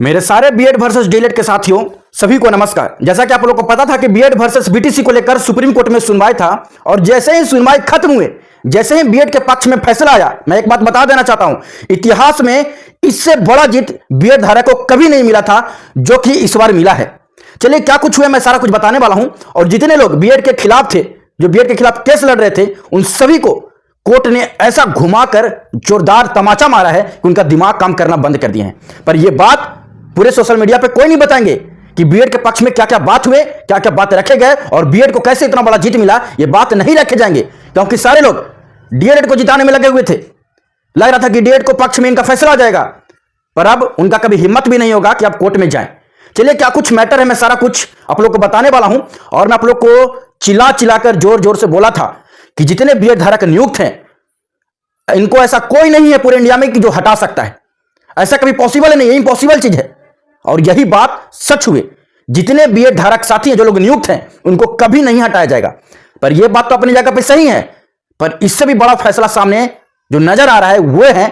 मेरे सारे BEd versus DElEd के साथियों सभी को नमस्कार। जैसा कि आप लोगों को पता था कि बीएड वर्सेस बीटीसी को लेकर सुप्रीम कोर्ट में सुनवाई था और जैसे ही सुनवाई खत्म हुए, जैसे ही बीएड के पक्ष में फैसला आया, मैं एक बात बता देना चाहता हूं, इतिहास में इससे बड़ा जीत बीएड धारक को कभी नहीं मिला था जो कि इस बार मिला है। चलिए क्या कुछ हुआ मैं सारा कुछ बताने वाला हूं और जितने लोग बीएड के खिलाफ थे, जो बीएड के खिलाफ केस लड़ रहे थे, उन सभी को कोर्ट ने ऐसा घुमाकर जोरदार तमाचा मारा है कि उनका दिमाग काम करना बंद कर दिए हैं। पर यह बात पूरे सोशल मीडिया पे कोई नहीं बताएंगे कि बीएड के पक्ष में क्या क्या बात हुए, क्या क्या बात रखे गए और बीएड को कैसे इतना बड़ा जीत मिला। ये बात नहीं रखे जाएंगे क्योंकि सारे लोग डीएलएड को जिताने में लगे हुए थे। लग रहा था कि डीएलएड को पक्ष में इनका फैसला आ जाएगा, पर अब उनका कभी हिम्मत भी नहीं होगा कि आप कोर्ट में जाएं। चलिए क्या कुछ मैटर है मैं सारा कुछ आप लोग को बताने वाला हूं और मैं आप लोग को चिल्ला चिल्लाकर जोर जोर से बोला था कि जितने बीएड धारक नियुक्त हैं, इनको ऐसा कोई नहीं है पूरे इंडिया में कि जो हटा सकता है। ऐसा कभी पॉसिबल नहीं है, इम्पॉसिबल चीज है। और यही बात सच हुए। जितने बीएड धारक साथी हैं, जो लोग नियुक्त हैं, उनको कभी नहीं हटाया जाएगा। पर यह बात तो अपनी जगह पे सही है, पर इससे भी बड़ा फैसला सामने जो नजर आ रहा है वो है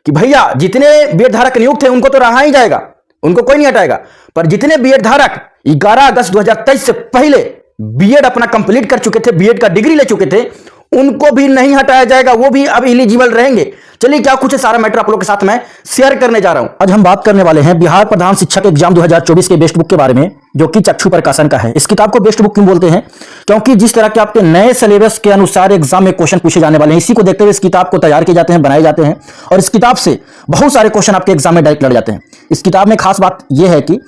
कि भैया जितने बीएड धारक नियुक्त हैं उनको तो रहा ही जाएगा, उनको कोई नहीं हटाएगा। पर जितने बीएड धारक 11 अगस्त 2023 से पहले बीएड अपना कंप्लीट कर चुके थे, बीएड का डिग्री ले चुके थे, उनको भी नहीं हटाया जाएगा, वो भी अब एलिजिबल रहेंगे। चलिए क्या कुछ है सारा मैटर आप लोगों के साथ मैं शेयर करने जा रहा हूं। आज हम बात करने वाले हैं बिहार प्रधान शिक्षक एग्जाम 2024 के बेस्ट बुक के बारे में, जो कि चक्षु प्रकाशन का है। इस किताब को बेस्ट बुक क्यों बोलते हैं? क्योंकि जिस तरह के आपके नए सिलेबस के अनुसार एग्जाम में क्वेश्चन पूछे जाने वाले हैं, इसी को देखते हुए इस किताब को तैयार किए जाते हैं, बनाए जाते हैं और इस किताब से बहुत सारे क्वेश्चन आपके एग्जाम में डायरेक्ट लड़ जाते हैं। इस किताब में खास बात यह है कि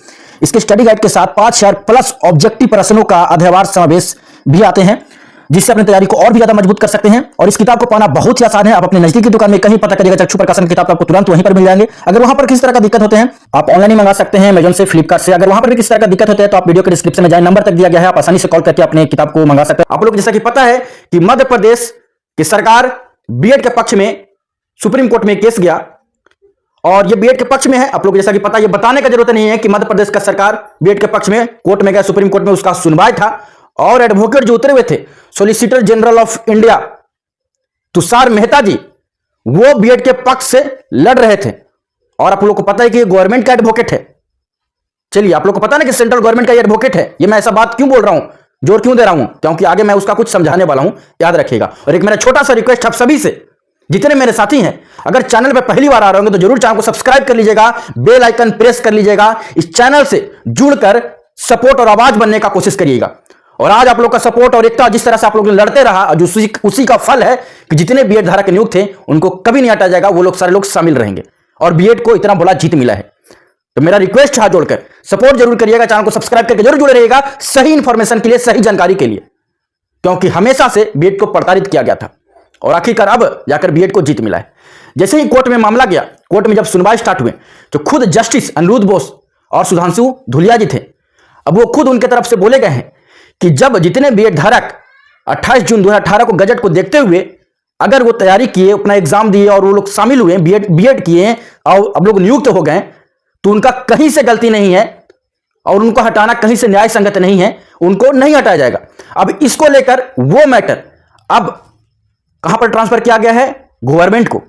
इसके स्टडी गाइड के साथ 5000 प्लस ऑब्जेक्टिव प्रश्नों का अध्यावार समावेश भी आते हैं, जिससे अपनी तैयारी को और भी ज्यादा मजबूत कर सकते हैं। और इस किताब को पाना बहुत ही आसान है। आप अपने नजदीकी दुकान में कहीं पता करिएगा चक्षु प्रकाशन की किताब, आपको तुरंत वहीं पर मिल जाएंगे। अगर वहां पर किसी तरह का दिक्कत होते हैं, आप ऑनलाइन ही मंगा सकते हैं, अमेजन से, फ्लिपकार्ट से। अगर वहां पर भी किसी तरह का दिक्कत होता है तो आप वीडियो के डिस्क्रिप्शन में जाए, नंबर तक दिया गया है, आप आसानी से कॉल करके अपने किताब को मंगा सकते हैं। आप लोग जैसा कि पता है कि मध्य प्रदेश की सरकार बीएड के पक्ष में सुप्रीम कोर्ट में केस गया और ये बीएड के पक्ष में है। आप लोग जैसा कि पता, ये बताने का जरूरत नहीं है कि मध्य प्रदेश का सरकार बीएड के पक्ष में कोर्ट में गया, सुप्रीम कोर्ट में उसका सुनवाई था और एडवोकेट जो उतरे हुए थे, solicitor general of India Tushar Mehta ji, वो बीएड के पक्ष से लड़ रहे थे। और आप लोग को पता है कि ये गवर्नमेंट का एडवोकेट है। चलिए आप लोग को पता ना कि सेंट्रल गवर्नमेंट का ये एडवोकेट है। ये मैं ऐसा बात क्यों बोल रहा हूं, जोर क्यों दे रहा हूं, क्योंकि आगे मैं उसका कुछ समझाने वाला हूं, याद रखिएगा। और एक मेरा छोटा सा रिक्वेस्ट आप सभी से, जितने मेरे साथी हैं, अगर चैनल पर पहली बार आ रहे होंगे तो जरूर चैनल को सब्सक्राइब कर लीजिएगा, बेल आइकन प्रेस कर लीजिएगा। इस चैनल से जुड़कर सपोर्ट और आवाज बनने का कोशिश करिएगा। और आज आप लोग का सपोर्ट और एकता जिस तरह से आप लोग लड़ते रहा, और उसी का फल है कि जितने बीएड धारक नियुक्त थे उनको कभी नहीं हटाया जाएगा, वो लोग सारे लोग शामिल रहेंगे और बीएड को इतना बड़ा जीत मिला है। तो मेरा रिक्वेस्ट है हाथ जोड़कर सपोर्ट जरूर करिएगा, चैनल को सब्सक्राइब करके जरूर जुड़े रहिएगा सही इंफॉर्मेशन के लिए, सही जानकारी के लिए, क्योंकि हमेशा से बीएड को प्रताड़ित किया गया था और आखिरकार अब जाकर बीएड को जीत मिला है। जैसे ही कोर्ट में मामला गया, कोर्ट में जब सुनवाई स्टार्ट हुए तो खुद जस्टिस अनिरुद्ध बोस और सुधांशु धुलिया जी थे। अब वो खुद उनके तरफ से बोले गए हैं कि जब जितने बीएड धारक 28 जून 2018 को गजट को देखते हुए अगर वो तैयारी किए, अपना एग्जाम दिए और वो लोग शामिल हुए, बीएड किए और अब लोग नियुक्त हो गए, तो उनका कहीं से गलती नहीं है और उनको हटाना कहीं से न्याय संगत नहीं है, उनको नहीं हटाया जाएगा। अब इसको लेकर वो मैटर अब कहां पर ट्रांसफर किया गया है? गवर्नमेंट को,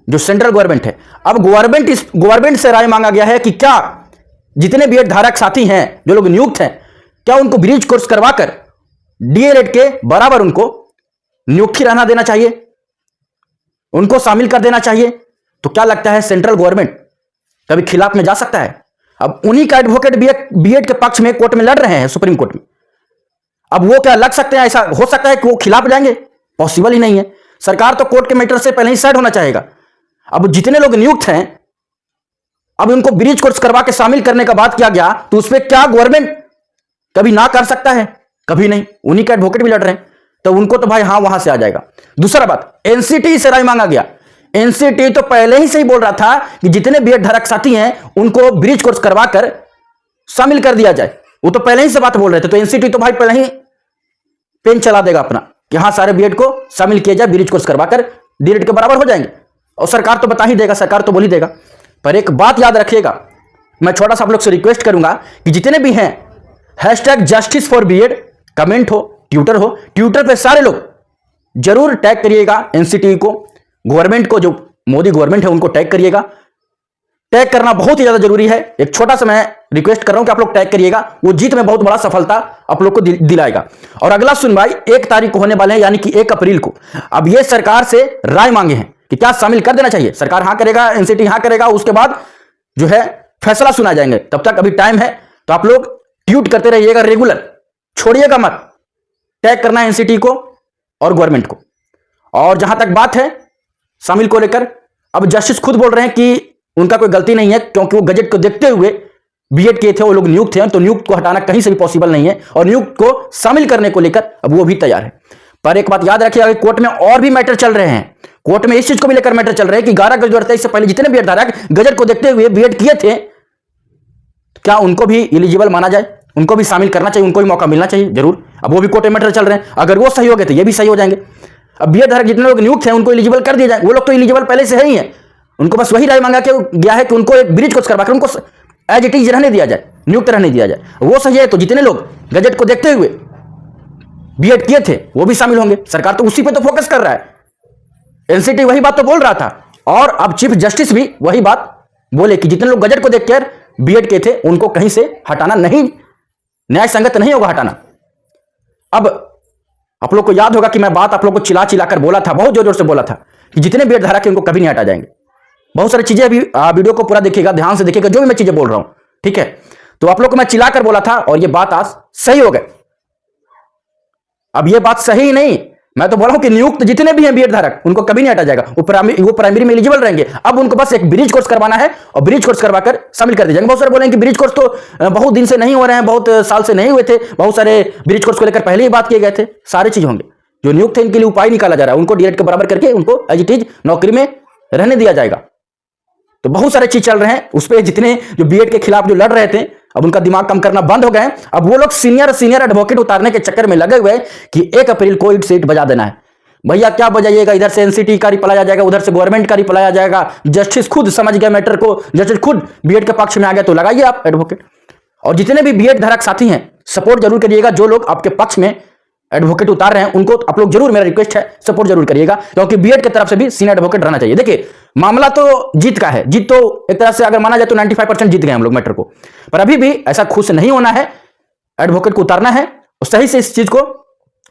जो सेंट्रल गवर्नमेंट है। अब गवर्नमेंट से राय मांगा गया है कि क्या जितने बीएड धारक साथी हैं, जो लोग नियुक्त हैं, क्या उनको ब्रिज कोर्स करवाकर डीएलएड के बराबर उनको नियुक्ति रहना देना चाहिए, उनको शामिल कर देना चाहिए? तो क्या लगता है सेंट्रल गवर्नमेंट कभी खिलाफ में जा सकता है? अब उन्हीं का एडवोकेट बीएड के पक्ष में कोर्ट में लड़ रहे हैं, सुप्रीम कोर्ट में। अब वो क्या लग सकते हैं? ऐसा हो सकता है कि वो खिलाफ जाएंगे? पॉसिबल ही नहीं है। सरकार तो कोर्ट के मैटर से पहले ही साइड होना चाहेगा। अब जितने लोग नियुक्त हैं, अब उनको ब्रिज कोर्स करवा के शामिल करने का बात किया गया, तो उसमें क्या गवर्नमेंट कभी ना कर सकता है? कभी नहीं। उन्हीं का एडवोकेट भी लड़ रहे हैं, तो उनको तो भाई हाँ वहां से आ जाएगा। दूसरा बात, एनसीटी से राय मांगा गया। एनसीटी तो पहले ही से ही बोल रहा था कि जितने बीएड धारक साथी हैं उनको ब्रिज कोर्स करवाकर शामिल कर दिया जाए। वो तो पहले ही से बात बोल रहे थे, तो एनसीटी तो भाई पहले ही पेन चला देगा अपना कि हाँ सारे बीएड को शामिल किया जाए, ब्रिज कोर्स करवाकर डीएलएड के बराबर हो जाएंगे। और सरकार तो बता ही देगा, सरकार तो बोल ही देगा। पर एक बात याद रखिएगा, मैं छोटा सा आप लोग से रिक्वेस्ट करूंगा कि जितने भी हैं #जस्टिस फॉर बीएड कमेंट हो, ट्विटर पे सारे लोग जरूर टैग करिएगा एनसीटी को, गवर्नमेंट को, जो मोदी गवर्नमेंट है उनको टैग करिएगा टैग करना बहुत ही ज्यादा जरूरी है। एक छोटा सा मैं रिक्वेस्ट कर रहा हूं कि आप लोग टैग करिएगा, वो जीत में बहुत बड़ा सफलता आप लोग को दिलाएगा। और अगला सुनवाई 1 तारीख को होने वाले हैं, यानी कि 1 अप्रैल को। अब ये सरकार से राय मांगे हैं कि क्या शामिल कर देना चाहिए। सरकार हां करेगा, एनसीटी हां करेगा, उसके बाद जो है फैसला सुना जाएंगे। तब तक अभी टाइम है, तो आप लोग ट्वीट करते रहिएगा रेगुलर, छोड़िएगा मत टैग करना एनसीटी को और गवर्नमेंट को। और जहां तक बात है शामिल को लेकर, अब जस्टिस खुद बोल रहे हैं कि उनका कोई गलती नहीं है, क्योंकि वो गजट को देखते हुए बीएड किए थे, वो लोग नियुक्त थे, तो नियुक्त को हटाना कहीं से भी पॉसिबल नहीं है। और नियुक्त को शामिल करने को लेकर अब वो भी तैयार है। पर एक बात याद रखिएगा, कोर्ट में और भी मैटर चल रहे हैं। कोर्ट में इस चीज को भी लेकर मैटर चल रहे हैं कि 11 अगस्त 2023 से पहले जितने बीएड धारक गजट को देखते हुए बीएड किए थे, क्या उनको भी एलिजिबल माना जाए, उनको भी शामिल करना चाहिए, उनको भी मौका मिलना चाहिए जरूर। अब वो भी कोर्ट में मैटर चल रहे हैं, अगर वो सही हो गए तो ये भी सही हो जाएंगे। अब बीएड धारक जितने लोग नियुक्त हैं उनको एलिजिबल कर दिए जाए। वो लोग तो एलिजिबल पहले से है ही है, उनको बस वही राय मांगा के गया है कि उनको एक ब्रिज कोर्स करवाकर उनको एज इट इज रहने दिया जाए, नियुक्त रहने दिया जाए। वो सही है तो जितने लोग गजट को देखते हुए बीएड किए थे वो भी शामिल होंगे। सरकार तो उसी पे तो फोकस कर रहा है, एनसीटी वही बात तो बोल रहा था, और अब चीफ जस्टिस भी वही बात बोले कि जितने लोग गजट को देखकर बीएड किए थे उनको कहीं से हटाना नहीं, न्याय संगत नहीं होगा हटाना। अब आप लोग को याद होगा कि मैं बात आप लोग को चिल्ला चिल्लाकर बोला था, बहुत जोर जोर से बोला था कि जितने बीएड धारक हैं उनको कभी नहीं हटा जाएंगे। बहुत सारी चीजें अभी वीडियो को पूरा देखिएगा, ध्यान से देखिएगा जो भी मैं चीजें बोल रहा हूं, ठीक है। तो आप लोग को मैं चिल्लाकर बोला था और ये बात आज सही हो गई। अब ये बात सही नहीं, मैं तो बोल रहा हूं कि नियुक्त जितने भी हैं बीएड धारक उनको कभी नहीं हटा जाएगा, वो प्राइमरी में एलिजिबल रहेंगे। अब उनको बस एक ब्रिज कोर्स करवाना है और ब्रिज कोर्स करवाकर शामिल कर दिया जाएगा। बहुत सारे बोलेंगे कि ब्रिज कोर्स तो बहुत दिन से नहीं हो रहे हैं, बहुत साल से नहीं हुए थे, बहुत सारे ब्रिज कोर्स को लेकर पहले ही बात किए गए थे। सारी चीज होंगे, जो नियुक्त है इनके लिए उपाय निकाला जा रहा है, उनको डीएड के बराबर करके उनको एज इट इज नौकरी में रहने दिया जाएगा। तो बहुत सारे चीज चल रहे हैं उस पर, जितने जो बीएड के खिलाफ जो लड़ रहे थे अब उनका दिमाग कम करना बंद हो गए। अब वो लोग सीनियर एडवोकेट उतारने के चक्कर में लगे हुए कि 1 अप्रैल को इट सीट बजा देना है। भैया क्या बजाइएगा, इधर से एनसीटी का रिप्लाई आ जाएगा, उधर से गवर्नमेंट का रिप्लाई आ जाएगा। जस्टिस खुद समझ गए मैटर को, जस्टिस खुद बीएड के पक्ष में आ गए, तो लगाइए आप एडवोकेट। और जितने भी बीएड धारक साथी हैं सपोर्ट जरूर करिएगा, जो लोग आपके पक्ष में एडवोकेट उतार रहे हैं उनको आप लोग जरूर, मेरा रिक्वेस्ट है सपोर्ट जरूर करिएगा, क्योंकि बीएड की तरफ से भी सीनियर एडवोकेट रहना चाहिए। देखिए मामला तो जीत का है, जीत तो एक तरह से अगर माना जाए तो 95% जीत गए हम लोग मैटर को, पर अभी भी ऐसा खुश नहीं होना है, एडवोकेट को उतारना है और सही से इस चीज को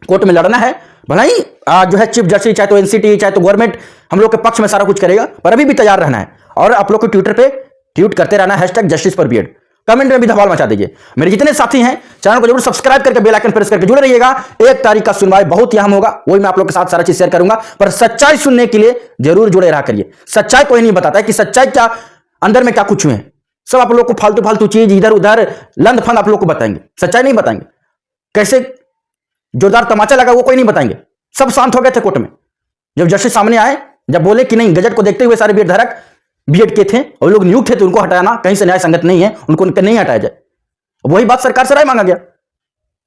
कोर्ट में लड़ना है। भला ही जो है चीफ जस्टिस चाहे तो एनसीटी चाहे तो गवर्नमेंट हम लोग के पक्ष में सारा कुछ करेगा, पर अभी भी तैयार रहना है। और आप लोग को ट्विटर पे ट्वीट करते रहना है #justice4BED, कमेंट में भी धमाल मचा दीजिए। मेरे जितने साथी हैं चैनल को जरूर सब्सक्राइब करके बेल आइकन प्रेस करके जुड़े रहिएगा। 1 तारीख का सुनवाई बहुत ही अहम होगा, वही मैं आप लोग के साथ सारा चीज शेयर करूंगा, पर सच्चाई सुनने के लिए जरूर जुड़े रहा करिए। सच्चाई कोई नहीं बताता है कि सच्चाई क्या अंदर में क्या कुछ हुए, सब आप लोग को फालतू फालतू चीज इधर उधर लंद फंद आप लोग को बताएंगे, सच्चाई नहीं बताएंगे। कैसे जोरदार तमाचा लगा वो कोई नहीं बताएंगे। सब शांत हो गए थे कोर्ट में जब जस्टिस सामने आए, जब बोले कि नहीं गजट को देखते हुए सारे बीएड धारक बीएड के थे और लोग नियुक्त थे, तो उनको हटाना कहीं से न्याय संगत नहीं है, उनको नहीं हटाया जाए। वही बात सरकार से राय मांगा गया,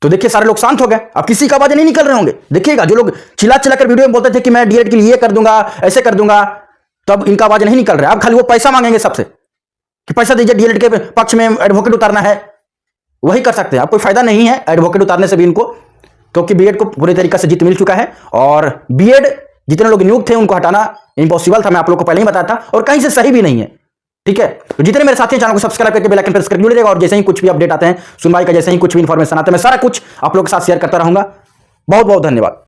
तो देखिए सारे लोग शांत हो गए। अब किसी का आवाज नहीं निकल रहे होंगे। देखिएगा जो लोग चिल्ला चिल्लाकर वीडियो में बोलते थे कि मैं डीएड के लिए ये कर दूंगा, ऐसे कर दूंगा, तब इनका आवाज नहीं निकल रहा है। अब खाली वो पैसा मांगेंगे सबसे कि पैसा दीजिए, डीएड के पक्ष में एडवोकेट उतारना है, वही कर सकते हैं। अब कोई फायदा नहीं है एडवोकेट उतारने से भी इनको, क्योंकि बीएड को पूरी तरीके से जीत मिल चुका है। और बीएड जितने लोग नियुक्त थे उनको हटाना इम्पॉसिबल था, मैं आप लोग को पहले ही बताया था, और कहीं से सही भी नहीं है, ठीक है। तो जितने मेरे साथी चैनल को सब्सक्राइब करके बेल आइकन प्रेस करके जुड़े रहेगा, और जैसे ही कुछ भी अपडेट आते हैं सुनवाई का, जैसे ही कुछ भी इंफॉर्मेशन आता है, मैं सारा कुछ आप लोग के साथ शेयर करता रहूंगा। बहुत बहुत धन्यवाद।